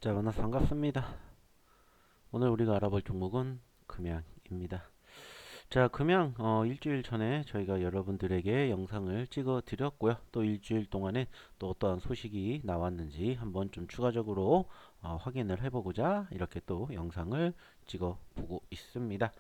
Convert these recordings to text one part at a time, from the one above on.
자, 만나서 반갑습니다. 오늘 우리가 알아볼 종목은 금양입니다. 자, 금양 일주일 전에 저희가 여러분들에게 영상을 찍어 드렸고요. 또 일주일 동안에 또 어떠한 소식이 나왔는지 한번 좀 추가적으로 확인을 해보고자 이렇게 또 영상을 찍어 보고 있습니다.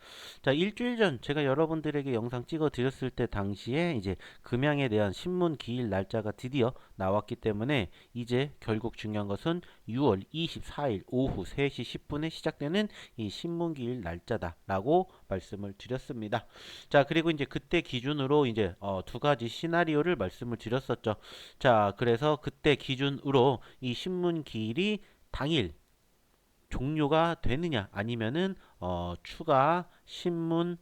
자, 일주일 전 제가 여러분들에게 영상 찍어 드렸을 때 당시에 이제 금양에 대한 신문 기일 날짜가 드디어 나왔기 때문에 이제 결국 중요한 것은 6월 24일 오후 3시 10분에 시작되는 이 신문 기일 날짜다라고 말씀을 드렸습니다. 자, 그리고 이제 그때 기준으로 이제 두 가지 시나리오를 말씀을 드렸었죠. 자, 그래서 그때 기준으로 이 신문 기일이 당일 종료가 되느냐 아니면은 추가 신문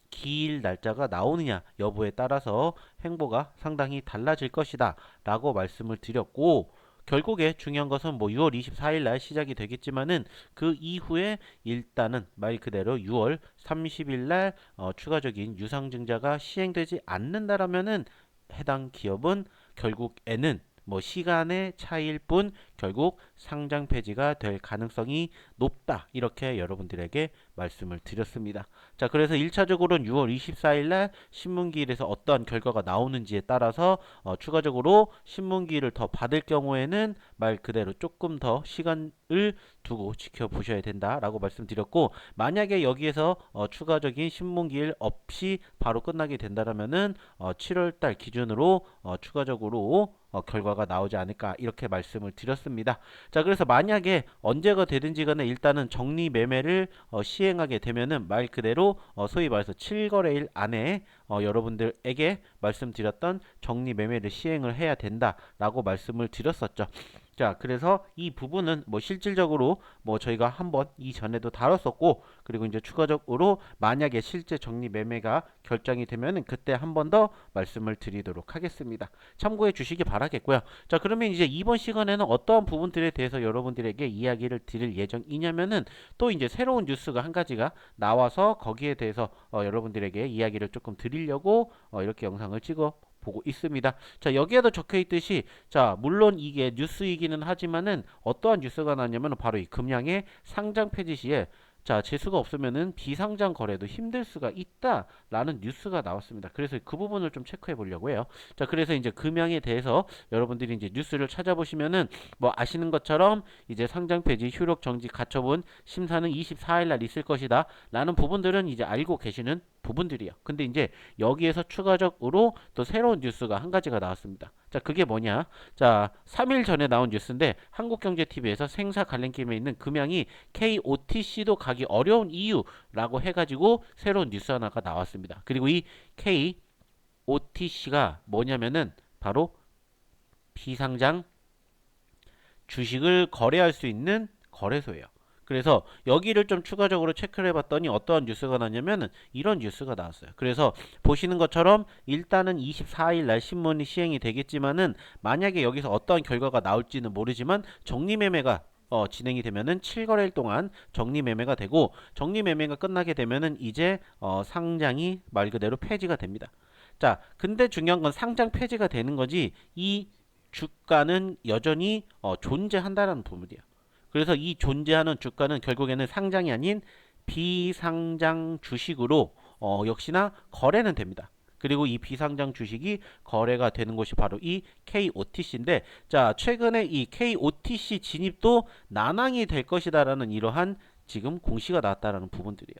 기일 날짜가 나오느냐 여부에 따라서 행보가 상당히 달라질 것이다 라고 말씀을 드렸고, 결국에 중요한 것은 뭐 6월 24일 날 시작이 되겠지만은 그 이후에 일단은 말 그대로 6월 30일 날 추가적인 유상증자가 시행되지 않는다라면은 해당 기업은 결국에는 뭐 시간의 차이일 뿐 결국 상장 폐지가 될 가능성이 높다, 이렇게 여러분들에게 말씀을 드렸습니다. 자, 그래서 1차적으로는 6월 24일 날 신문기일에서 어떠한 결과가 나오는지에 따라서 추가적으로 신문기일을 더 받을 경우에는 말 그대로 조금 더 시간을 두고 지켜보셔야 된다라고 말씀드렸고, 만약에 여기에서 추가적인 신문기일 없이 바로 끝나게 된다면은 7월 달 기준으로 추가적으로 결과가 나오지 않을까 이렇게 말씀을 드렸습니다. 자, 그래서 만약에 언제가 되든지 간에 일단은 정리 매매를 시행하게 되면은 말 그대로 소위 말해서 7거래일 안에 여러분들에게 말씀드렸던 정리 매매를 시행을 해야 된다라고 말씀을 드렸었죠. 자, 그래서 이 부분은 뭐 실질적으로 뭐 저희가 한번 이전에도 다뤘었고, 그리고 이제 추가적으로 만약에 실제 정리 매매가 결정이 되면은 그때 한 번 더 말씀을 드리도록 하겠습니다. 참고해 주시기 바라겠고요. 자, 그러면 이제 이번 시간에는 어떠한 부분들에 대해서 여러분들에게 이야기를 드릴 예정이냐면은 또 이제 새로운 뉴스가 한 가지가 나와서 거기에 대해서 여러분들에게 이야기를 조금 드리려고 이렇게 영상을 찍어 보고 있습니다. 자, 여기에도 적혀 있듯이, 자, 물론 이게 뉴스이기는 하지만은 어떠한 뉴스가 나냐면 바로 이 금양의 상장 폐지 시에 자, 재수가 없으면은 비상장 거래도 힘들 수가 있다라는 뉴스가 나왔습니다. 그래서 그 부분을 좀 체크해 보려고 해요. 자, 그래서 이제 금양에 대해서 여러분들이 이제 뉴스를 찾아보시면은 뭐 아시는 것처럼 이제 상장 폐지, 효력 정지, 가처분 심사는 24일 날 있을 것이다 라는 부분들은 이제 알고 계시는 부분들이요. 근데 이제 여기에서 추가적으로 또 새로운 뉴스가 한 가지가 나왔습니다. 자, 그게 뭐냐? 자, 3일 전에 나온 뉴스인데 한국경제TV에서 생사 갈림길에 있는 금양이 KOTC도 가기 어려운 이유라고 해가지고 새로운 뉴스 하나가 나왔습니다. 그리고 이 KOTC가 뭐냐면은 바로 비상장 주식을 거래할 수 있는 거래소예요. 그래서 여기를 좀 추가적으로 체크를 해봤더니 어떠한 뉴스가 나냐면 이런 뉴스가 나왔어요. 그래서 보시는 것처럼 일단은 24일 날 신문이 시행이 되겠지만은 만약에 여기서 어떠한 결과가 나올지는 모르지만 정리매매가 진행이 되면은 7거래일 동안 정리매매가 되고, 정리매매가 끝나게 되면은 이제 상장이 말 그대로 폐지가 됩니다. 자, 근데 중요한 건 상장 폐지가 되는 거지 이 주가는 여전히 존재한다는 부분이에요. 그래서 이 존재하는 주가는 결국에는 상장이 아닌 비상장 주식으로 역시나 거래는 됩니다. 그리고 이 비상장 주식이 거래가 되는 곳이 바로 이 KOTC인데, 자, 최근에 이 KOTC 진입도 난항이 될 것이다라는 이러한 지금 공시가 나왔다라는 부분들이에요.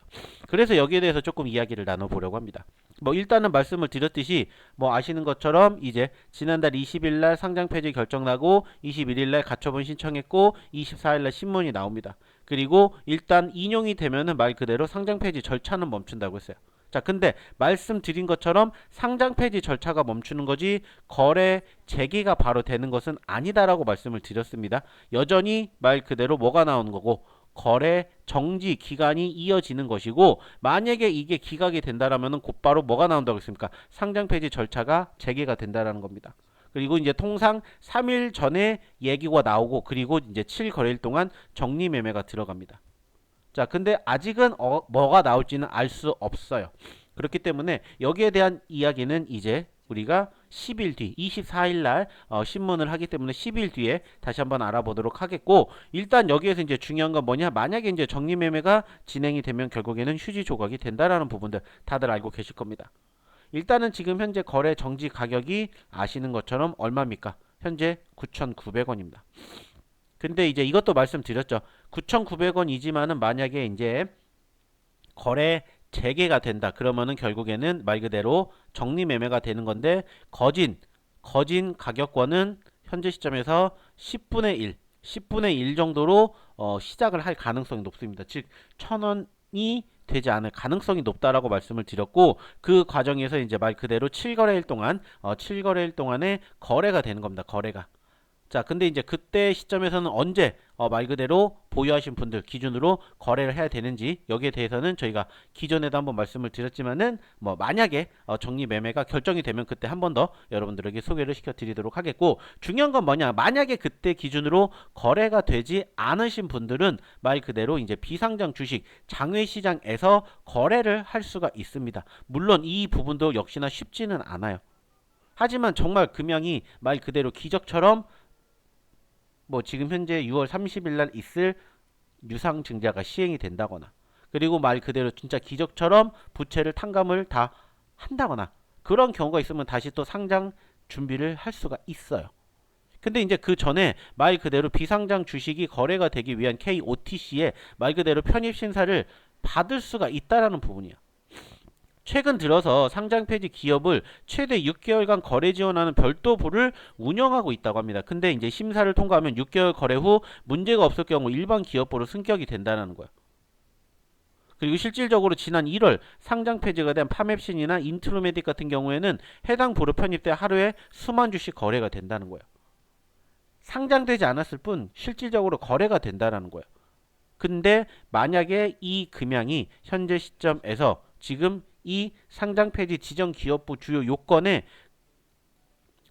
그래서 여기에 대해서 조금 이야기를 나눠보려고 합니다. 뭐 일단은 말씀을 드렸듯이 뭐 아시는 것처럼 이제 지난달 20일 날 상장 폐지 결정 나고 21일 날 가처분 신청했고 24일 날 신문이 나옵니다. 그리고 일단 인용이 되면은 말 그대로 상장 폐지 절차는 멈춘다고 했어요. 자, 근데 말씀드린 것처럼 상장 폐지 절차가 멈추는 거지 거래 재개가 바로 되는 것은 아니다라고 말씀을 드렸습니다. 여전히 말 그대로 뭐가 나오는 거고 거래 정지 기간이 이어지는 것이고, 만약에 이게 기각이 된다라면 곧바로 뭐가 나온다고 했습니까? 상장 폐지 절차가 재개가 된다라는 겁니다. 그리고 이제 통상 3일 전에 얘기가 나오고 그리고 이제 7거래일 동안 정리 매매가 들어갑니다. 자, 근데 아직은 뭐가 나올지는 알 수 없어요. 그렇기 때문에 여기에 대한 이야기는 이제 우리가 10일 뒤 24일 날 신문을 하기 때문에 10일 뒤에 다시 한번 알아보도록 하겠고, 일단 여기에서 이제 중요한 건 뭐냐, 만약에 이제 정리매매가 진행이 되면 결국에는 휴지 조각이 된다라는 부분들 다들 알고 계실 겁니다. 일단은 지금 현재 거래 정지 가격이 아시는 것처럼 얼마입니까? 현재 9,900원입니다. 근데 이제 이것도 말씀드렸죠. 9,900원이지만은 만약에 이제 거래 재개가 된다. 그러면은 결국에는 말 그대로 정리매매가 되는 건데, 거진 가격권은 현재 시점에서 10분의 1 정도로 시작을 할 가능성이 높습니다. 즉 1,000원이 되지 않을 가능성이 높다라고 말씀을 드렸고, 그 과정에서 이제 말 그대로 7거래일 동안 7거래일 동안에 거래가 되는 겁니다. 거래가. 자, 근데 이제 그때 시점에서는 언제 말 그대로 보유하신 분들 기준으로 거래를 해야 되는지, 여기에 대해서는 저희가 기존에도 한번 말씀을 드렸지만은 뭐 만약에 정리 매매가 결정이 되면 그때 한 번 더 여러분들에게 소개를 시켜 드리도록 하겠고, 중요한 건 뭐냐, 만약에 그때 기준으로 거래가 되지 않으신 분들은 말 그대로 이제 비상장 주식 장외시장에서 거래를 할 수가 있습니다. 물론 이 부분도 역시나 쉽지는 않아요. 하지만 정말 금양이 말 그대로 기적처럼 뭐 지금 현재 6월 30일 날 있을 유상증자가 시행이 된다거나, 그리고 말 그대로 진짜 기적처럼 부채를 탕감을 다 한다거나, 그런 경우가 있으면 다시 또 상장 준비를 할 수가 있어요. 근데 이제 그 전에 말 그대로 비상장 주식이 거래가 되기 위한 KOTC에 말 그대로 편입 심사를 받을 수가 있다라는 부분이야. 최근 들어서 상장 폐지 기업을 최대 6개월간 거래 지원하는 별도부를 운영하고 있다고 합니다. 근데 이제 심사를 통과하면 6개월 거래 후 문제가 없을 경우 일반 기업부로 승격이 된다는 거예요. 그리고 실질적으로 지난 1월 상장 폐지가 된 파맵신이나 인트로메딕 같은 경우에는 해당 부로 편입돼 하루에 수만 주씩 거래가 된다는 거예요. 상장되지 않았을 뿐 실질적으로 거래가 된다는 거예요. 근데 만약에 이 금양이 현재 시점에서 지금 이 상장 폐지 지정 기업부 주요 요건에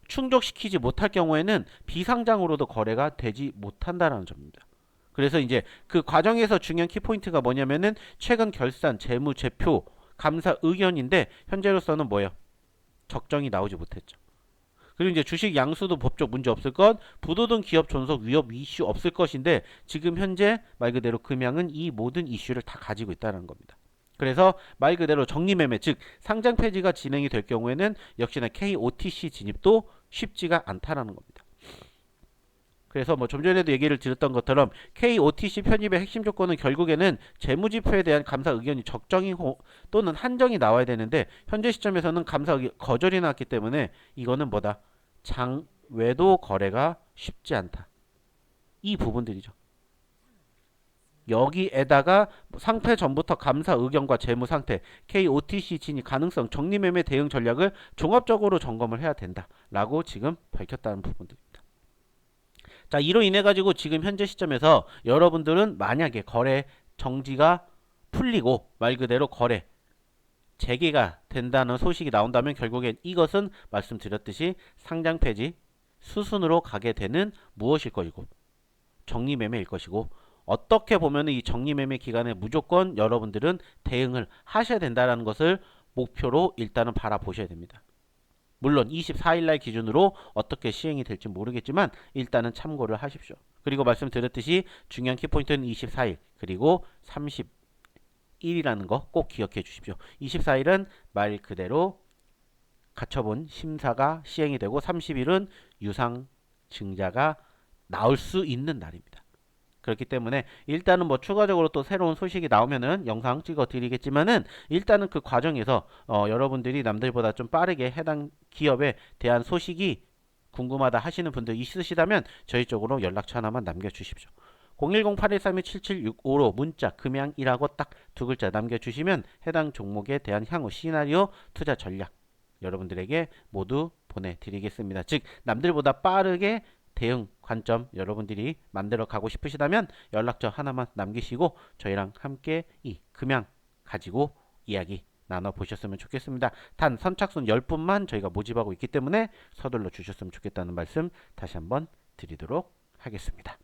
충족시키지 못할 경우에는 비상장으로도 거래가 되지 못한다는 점입니다. 그래서 이제 그 과정에서 중요한 키포인트가 뭐냐면은 최근 결산, 재무, 제표, 감사 의견인데 현재로서는 뭐예요? 적정이 나오지 못했죠. 그리고 이제 주식 양수도 법적 문제 없을 것, 부도등 기업 존속 위협 이슈 없을 것인데, 지금 현재 말 그대로 금양은 이 모든 이슈를 다 가지고 있다는 겁니다. 그래서 말 그대로 정리매매, 즉 상장 폐지가 진행이 될 경우에는 역시나 KOTC 진입도 쉽지가 않다라는 겁니다. 그래서 뭐 좀 전에도 얘기를 드렸던 것처럼 KOTC 편입의 핵심 조건은 결국에는 재무지표에 대한 감사 의견이 적정이 또는 한정이 나와야 되는데, 현재 시점에서는 감사 의견 거절이 나왔기 때문에 이거는 뭐다? 장외도 거래가 쉽지 않다. 이 부분들이죠. 여기에다가 상패 전부터 감사 의견과 재무 상태, KOTC 진입 가능성, 정리매매 대응 전략을 종합적으로 점검을 해야 된다라고 지금 밝혔다는 부분들입니다. 자, 이로 인해 가지고 지금 현재 시점에서 여러분들은 만약에 거래 정지가 풀리고 말 그대로 거래 재개가 된다는 소식이 나온다면 결국엔 이것은 말씀드렸듯이 상장 폐지 수순으로 가게 되는 무엇일 것이고 정리매매일 것이고, 어떻게 보면 이 정리매매 기간에 무조건 여러분들은 대응을 하셔야 된다는 것을 목표로 일단은 바라보셔야 됩니다. 물론 24일 날 기준으로 어떻게 시행이 될지 모르겠지만 일단은 참고를 하십시오. 그리고 말씀드렸듯이 중요한 키포인트는 24일 그리고 30일이라는 거 꼭 기억해 주십시오. 24일은 말 그대로 가처분 심사가 시행이 되고 30일은 유상 증자가 나올 수 있는 날입니다. 그렇기 때문에 일단은 뭐 추가적으로 또 새로운 소식이 나오면은 영상 찍어 드리겠지만은, 일단은 그 과정에서 여러분들이 남들보다 좀 빠르게 해당 기업에 대한 소식이 궁금하다 하시는 분들 있으시다면 저희 쪽으로 연락처 하나만 남겨주십시오. 010-8132-7765로 문자 금양이라고 딱 두 글자 남겨주시면 해당 종목에 대한 향후 시나리오 투자 전략 여러분들에게 모두 보내드리겠습니다. 즉 남들보다 빠르게 대응 관점 여러분들이 만들어 가고 싶으시다면 연락처 하나만 남기시고 저희랑 함께 이 금양 가지고 이야기 나눠보셨으면 좋겠습니다. 단 선착순 10분만 저희가 모집하고 있기 때문에 서둘러 주셨으면 좋겠다는 말씀 다시 한번 드리도록 하겠습니다.